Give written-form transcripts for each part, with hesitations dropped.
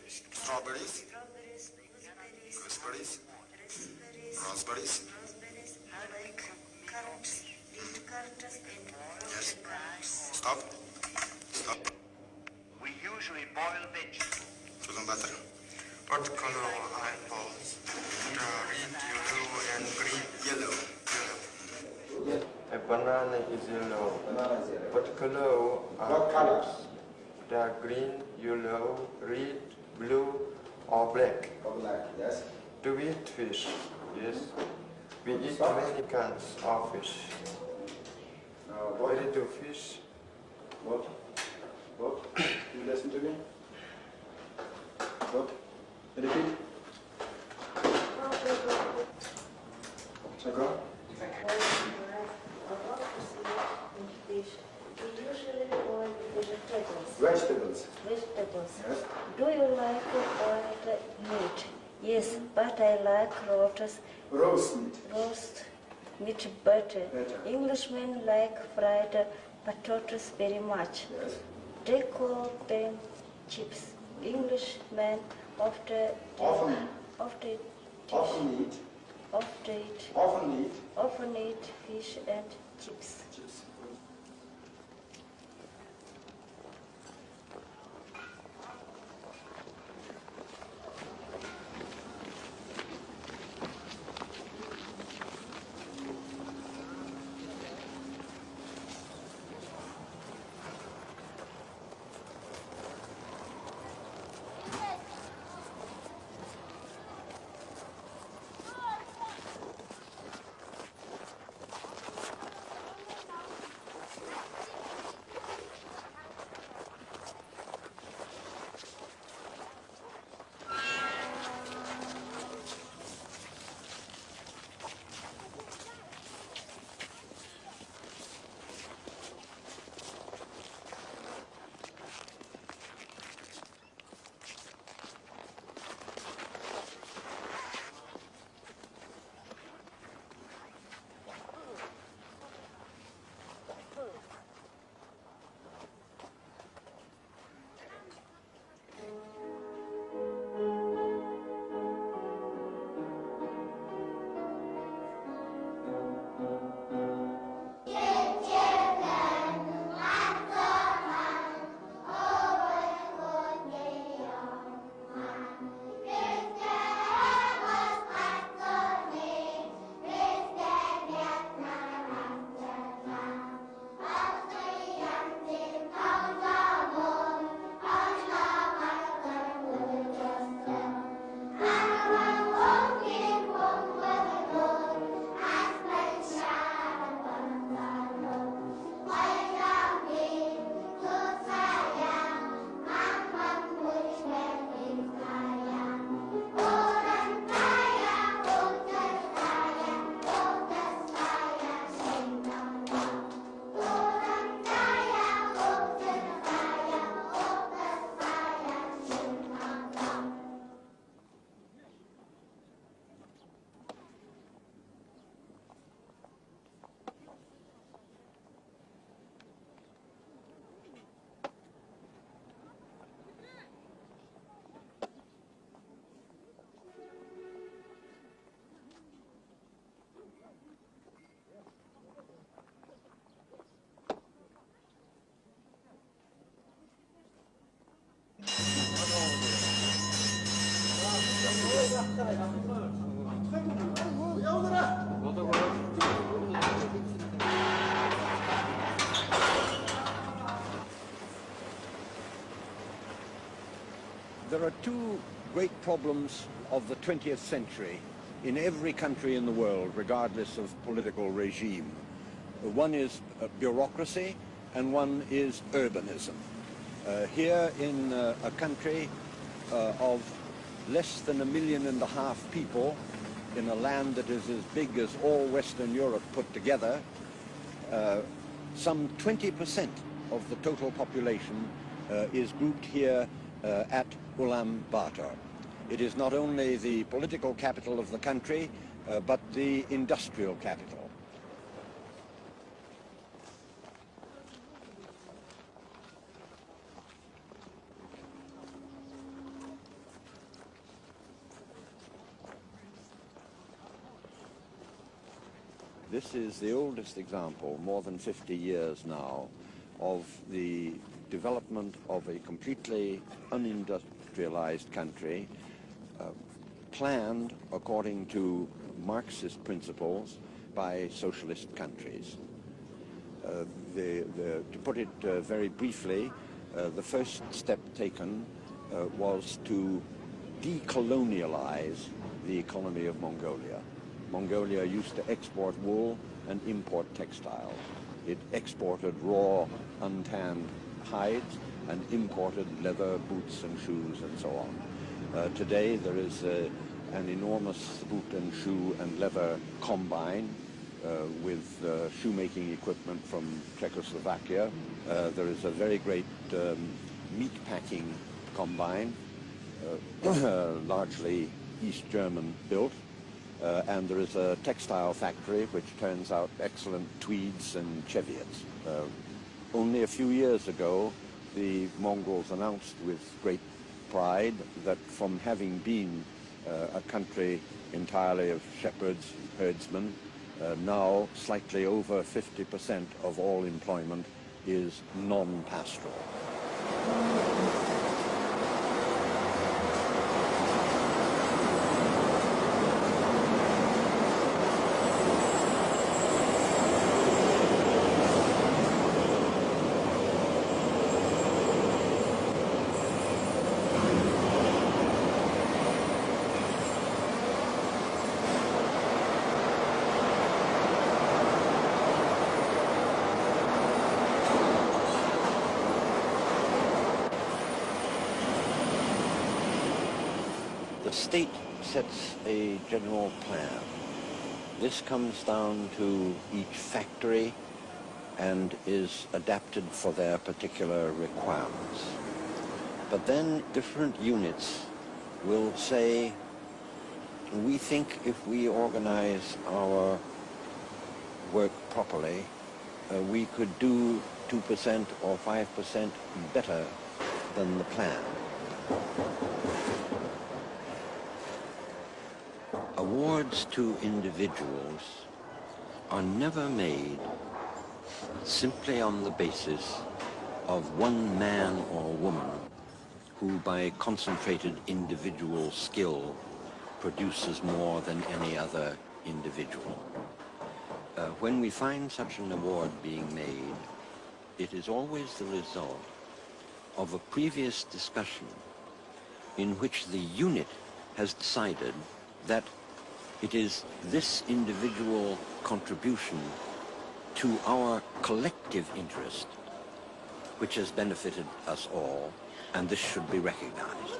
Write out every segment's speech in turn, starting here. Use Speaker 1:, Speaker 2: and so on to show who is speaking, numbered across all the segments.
Speaker 1: Strawberries, gooseberries, raspberries. Yes. Stop. Stop.
Speaker 2: We usually boil vegetables.
Speaker 1: Chosen butter. What color are apples? Red, yellow, and green. Yellow. Yellow.
Speaker 3: A banana is yellow. What color are
Speaker 4: What colors?
Speaker 3: They are green, yellow, red, blue, or black.
Speaker 4: Or black, yes.
Speaker 3: Do we eat fish? Yes. We eat many kinds of fish.
Speaker 4: What?
Speaker 3: We do fish.
Speaker 4: What? What? You listen to me? What? Repeat. D'accord? Vegetables.
Speaker 5: Vegetables.
Speaker 4: Yes.
Speaker 5: Do you like boiled meat? Yes, but I like
Speaker 4: Roast meat.
Speaker 5: roast meat better.
Speaker 4: Better.
Speaker 5: Englishmen like fried potatoes very much.
Speaker 4: Yes.
Speaker 5: They call them chips. Englishmen often eat
Speaker 4: Often eat
Speaker 5: fish and chips.
Speaker 4: chips.
Speaker 6: There are two great problems of the 20th century in every country in the world, regardless of political regime. One is bureaucracy and one is urbanism. Here in a country of less than 1.5 million people, in a land that is as big as all Western Europe put together, some 20% of the total population is grouped here at Ulaanbaatar. It is not only the political capital of the country, but the industrial capital. This is the oldest example, more than 50 years now, of the development of a completely unindustrialized country, planned according to Marxist principles by socialist countries. To put it very briefly, the first step taken was to decolonialize the economy of Mongolia. Mongolia used to export wool and import textiles. It exported raw, untanned hides and imported leather, boots and shoes and so on. Today there is an enormous boot and shoe and leather combine with shoemaking equipment from Czechoslovakia. There is a very great meat packing combine, largely East German built. And there is a textile factory which turns out excellent tweeds and cheviots. Only a few years ago, the Mongols announced with great pride that from having been a country entirely of shepherds, herdsmen, now slightly over 50% of all employment is non-pastoral. The state sets a general plan. This comes down to each factory and is adapted for their particular requirements. But then different units will say, we think if we organize our work properly, we could do 2% or 5% better than the plan. Awards to individuals are never made simply on the basis of one man or woman who by concentrated individual skill produces more than any other individual. When we find such an award being made, it is always the result of a previous discussion in which the unit has decided that it is this individual contribution to our collective interest which has benefited us all, and this should be recognized.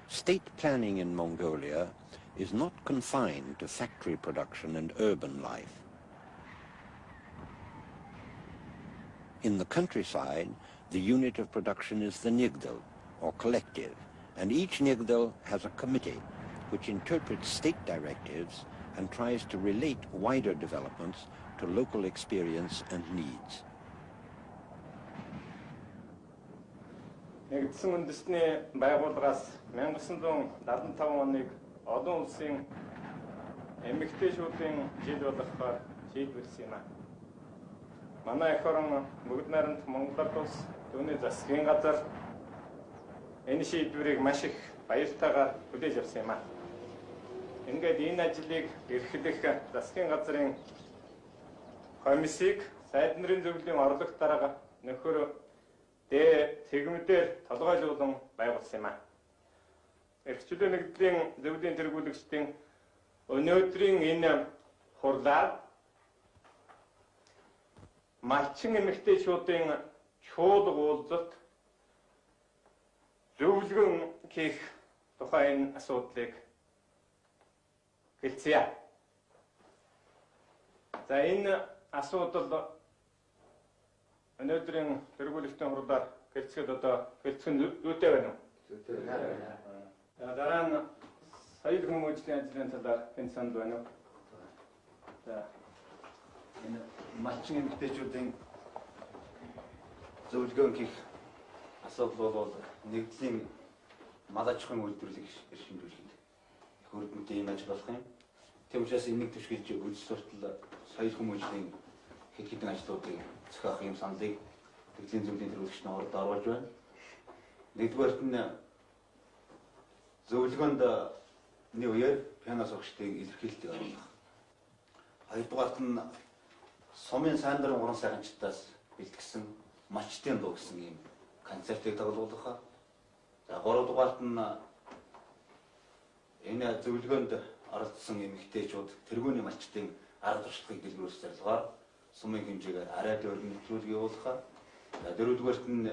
Speaker 6: State planning in Mongolia is not confined to factory production and urban life. In the countryside, the unit of production is the нэгдүгээр, or collective, and each нэгдүгээр has a committee which interprets state directives and tries to relate wider developments to local experience and needs.
Speaker 7: Нэгдсэн үндэсний байгууллагаас 1975 оныг олон улсын эмэгтэйчүүдийн жил болгохоор шийдвэрлсэн юм. манай эх орон бүгд найрамд Монгол улс түүний засгийн газар энэ шийдвэрийг маш их баяртайгаар хүлээж авсан юм аа. Ингээд энэ ажлыг эрхлэх засгийн газрын комиссийг сайд нарын зөвлөлийн орлогч дарга нөхөр тэгмээр толгойлуулан байгуулсан юм аа. Эрхчлөө нэгдлийн зөвлөлийн тэргүүлэгчдийн өнөөдрийн энэ хурлаар малчин эмэгтэйчүүдийн чуулга уулзалт зөвлөгөн хийх тухай энэ асуудлыг хэлцгээе. За энэ асуудал өнөөдрийн тэргүүлэгчдийн хурлаар хэлцгээд одоо хэлцэх зүйтэй байна уу? Зүйтэй байна. Дараа нь соёл хүмүүжлийн ажлын талаар хэн санд байна уу? За
Speaker 4: Энэ малчин эмэгтэйчүүдийн зөвлөгөөн хийх асуудал бол нэгдлийн мал аж ахуйн үйлдвэрлэлийг эрхэмжүүлэхэд их үр дүнтэй юм ажил болох юм. Тийм учраас энийг түшгэлж үзэл суртал соёл хүмүүжлийн хэд хэдэн ажлуудыг зохиох юм саналыг нэгдлийн зөвлөлийн тэргүүлэгчдийн хооронд оруулж байна. Нэгдүгээрт нь зөвлөгөөнд нэг үеэр пиано сурагчдын илэрхийлэлтийг оруулах. Хоёрдугаарт нь сумын сайндрын уран сайханчдаас бэлтгэсэн малчтын дуу гэсэн ийм концертыг тоглуулах. За гуравдугаарт нь энэ зөвлөгөөнд оролцсон эмэгтэйчүүд тэргүүний малчтын арга туршлагыг дэлгэрүүлэх зорилгоор сумын хэмжээгээр арай дэврэн нөхцөлийг явуулах. За дөрөвдүгээрт нь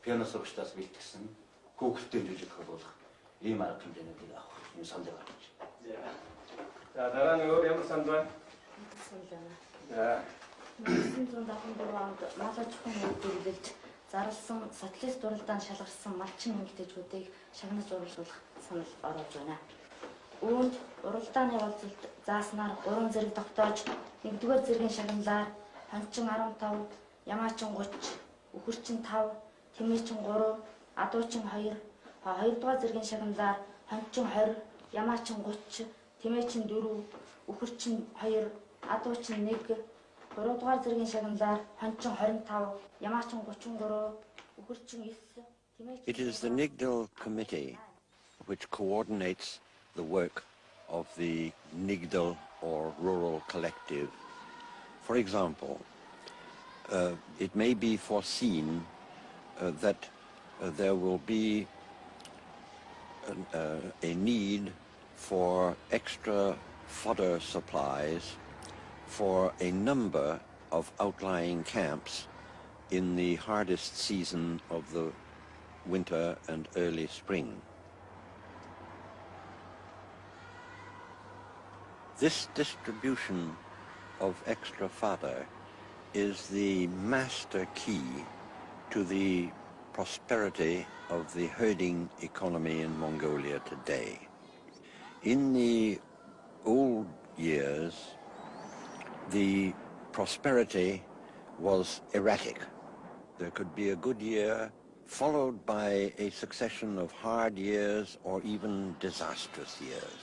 Speaker 4: пиано сурагчдаас бэлтгэсэн хүүхэлдэйн жүжиг тоглуулах. Ийм арга хэмжээнийг авах юм санал гаргаж байна.
Speaker 7: За дараа нь өөр ямар санд байна? За
Speaker 5: 1974 онд мал аж ахуйн үйлдвэрлэлд зарласан социалист дурлалдаанд шалгарсан малчин эмэгтэйчүүдийг шагнаж урлуулах санал оруулж байна. Үүнд уралдааны уулзалт зааснаар 3 зэрэг тогтоож, 1-р зэргийн шагналаар хончин 15, ямаачин 30, үхэрчин 5, тэмээчин 3, адуучин 2, 2-р зэргийн шагналаар хончин 20, ямаачин 30, тэмээчин 4, үхэрчин 2, адуучин 1, 3-р зэргийн шагналаар хончин 25, ямаачин 33, үхэрчин 9, тэмээчин.
Speaker 6: It is the Nigdal Committee which coordinates the work of the Nigdal or rural collective. For example, it may be foreseen that there will be a need for extra fodder supplies for a number of outlying camps in the hardest season of the winter and early spring. This distribution of extra fodder is the master key to the prosperity of the herding economy in Mongolia today. In the old years, the prosperity was erratic. There could be a good year followed by a succession of hard years or even disastrous years,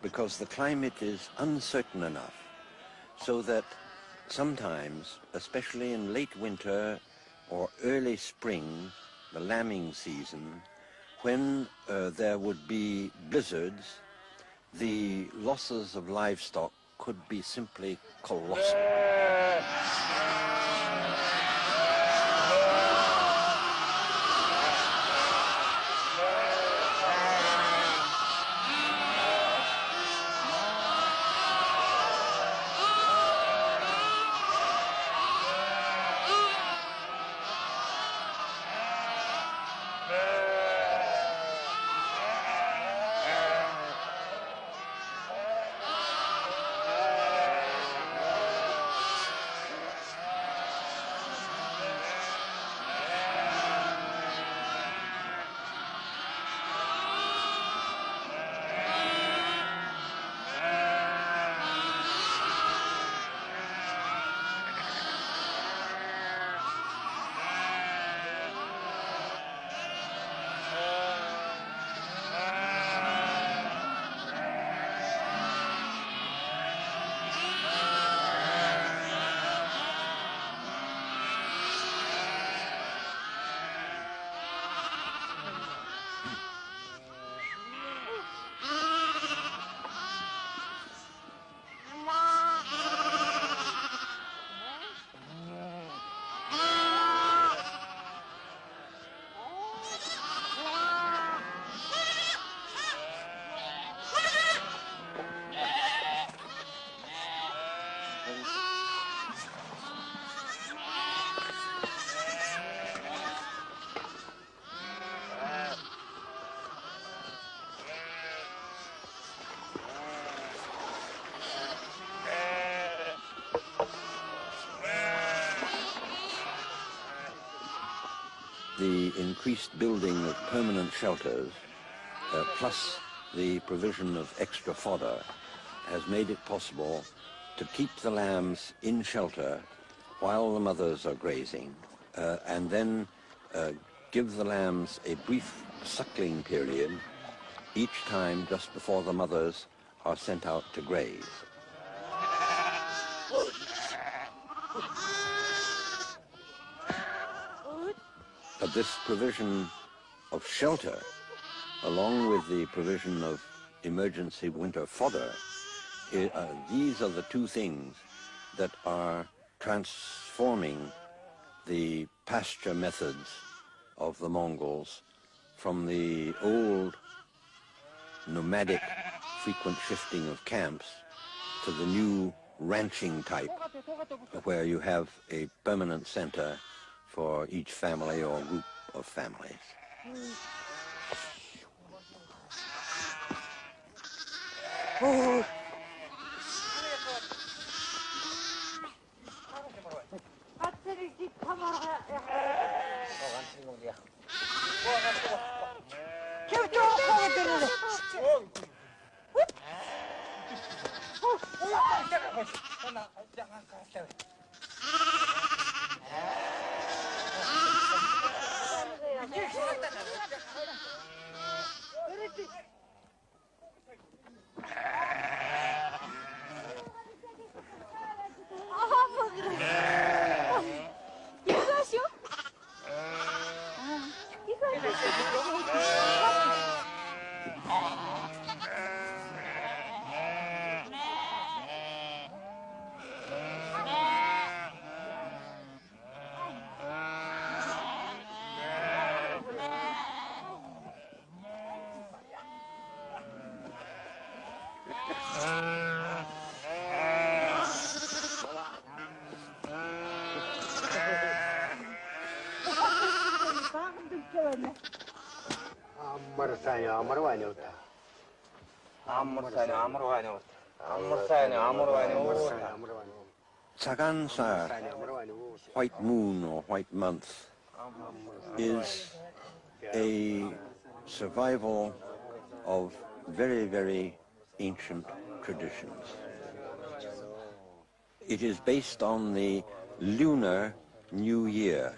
Speaker 6: because the climate is uncertain enough so that sometimes, especially in late winter or early spring, the lambing season, when there would be blizzards, the losses of livestock could be simply colossal. the increased building of permanent shelters, plus the provision of extra fodder, has made it possible to keep the lambs in shelter while the mothers are grazing, and then give the lambs a brief suckling period each time just before the mothers are sent out to graze. But this provision of shelter, along with the provision of emergency winter fodder, these are the two things that are transforming the pasture methods of the Mongols from the old nomadic frequent shifting of camps to the new ranching type, where you have a permanent center for each family or group of families. Tsagansar, white moon or white month, is a survival of very, very ancient traditions. It is based on the lunar New Year.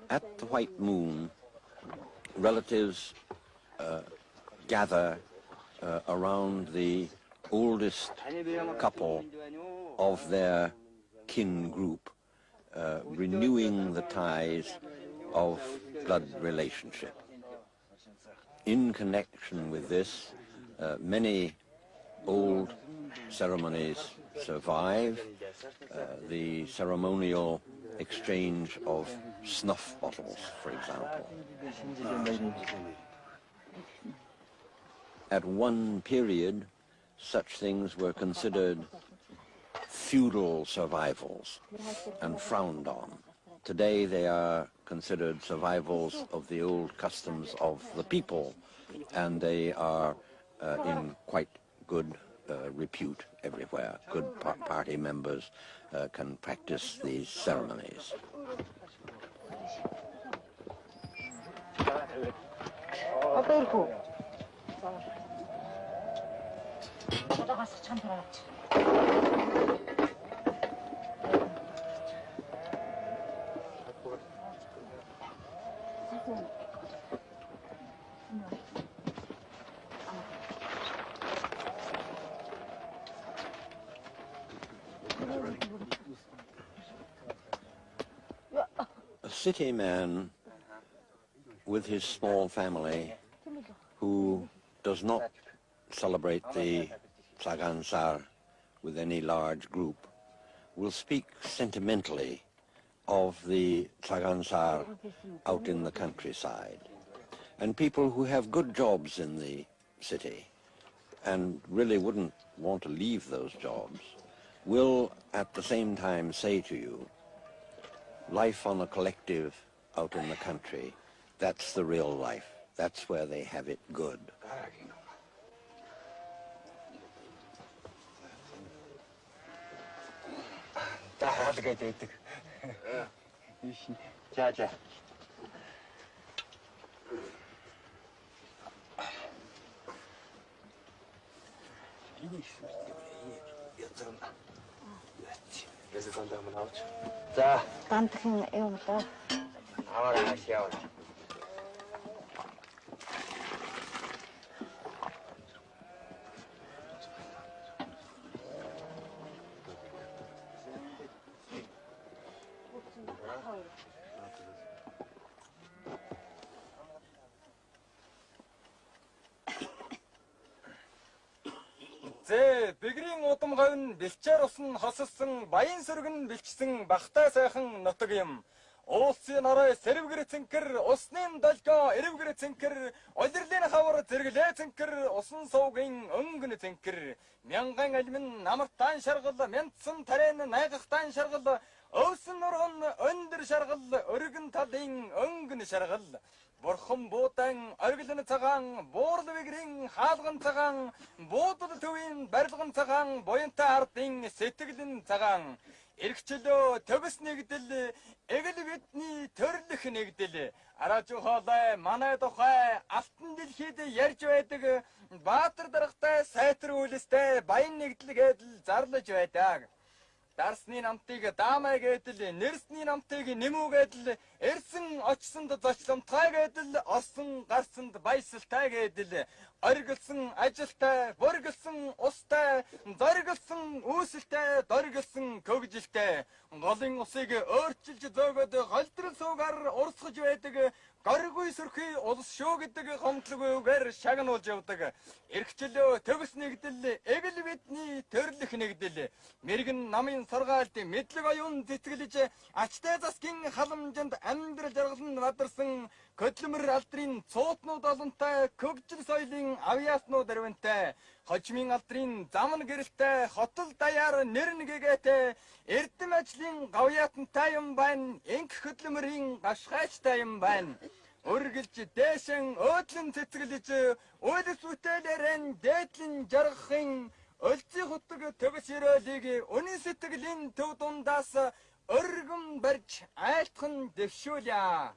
Speaker 6: At the white moon, relatives gather around the oldest couple of their kin group, renewing the ties of blood relationship. In connection with this, many old ceremonies survive. The ceremonial exchange of snuff bottles, for example. At one period, such things were considered feudal survivals and frowned on. Today they are considered survivals of the old customs of the people, and they are in quite good repute everywhere. Good party members can practice these ceremonies. A city man with his small family who does not celebrate the Tsagansar with any large group will speak sentimentally of the Tsagansar out in the countryside. And people who have good jobs in the city and really wouldn't want to leave those jobs will at the same time say to you, life on a collective out in the country, that's the real life. That's where they have it good.
Speaker 8: Дахиад гэдэг. За. За.
Speaker 5: Гандахан юм лөө.
Speaker 8: Аваарай яав.
Speaker 9: Зэ бэгрийн удам говь бэлчээр усан хосолсон баян сүргэн бэлчсэн бахтай сайхан нутаг юм. Уулсын орой сэрвгэр цэнкэр усны долгоо эрвгэр цэнкэр олирлын хавар зэрэглээ цэнкэр усан суугийн өнгөн цэнкэр мянган алмин намартан шаргал мянцсан тарайн найгахтан шаргал өвсөн нурган өндөр шаргал өргөн талын өнгөн шаргал Бурхан буудан оргилын цагаан, буурал бэгрийн хаалган цагаан, буудал төвийн барилган цагаан, буянтай ардын сэтгэлийн цагаан. Иргчлөө төгс нэгдэл, эгэл бидний төрлөх нэгдэл. Араажуу хоолой, манай тухай алтан дэлхийд ярьж байдаг, баатар даргатай, сайтар үйлстэй баян нэгдэл гэдэл зарлаж байдаг. Дарсны намтыг даамай гэдэл, нэрсний намтыг нэмүү гэдэл, эрсэн очсонд зочломтой гэдэл, орсон гарсанд баясалтай гэдэл, оргилсан ажилтай, боргилсан устай, зоргилсан үүсэлтэй, доргилсан көгжилтэй, голын усыг өөрчилж зөөгöd голдрол суугаар урсгаж байдаг, горгүй сөрхий улс шүү гэдэг гомдлогүйгээр шагнуулж явдаг. Иргчлөө төгс нэгдэл, эгэл бидний төрлөх нэгдэл. Мэргэн намын сургаалт мэдлэг оюун зэтгэлж, ачтай засгийн халамжинд амьдрал жаргал нь бадарсан көдлөмөр алдрын цуутнууд олонтой, көгжил соёлын авьяаснууд өрвөнтэй, хожмын алдрын замн гэрэлтэй, хотол даяар нэрнгэгээтэй, эрдэм ажлын гавьяатантай юм байна, инх хөдлөмөрийн гашгайчтай юм байна. Өргөлж дээшэн өөдлөн цэцгэлж, үйлс бүтээлэрэн дээдлэн жаргахын өлзий хутаг төгс өрөөлийг үнэн сэтгэлийн төв дундаас өргөн барьж айлтхан дэвшүүлье.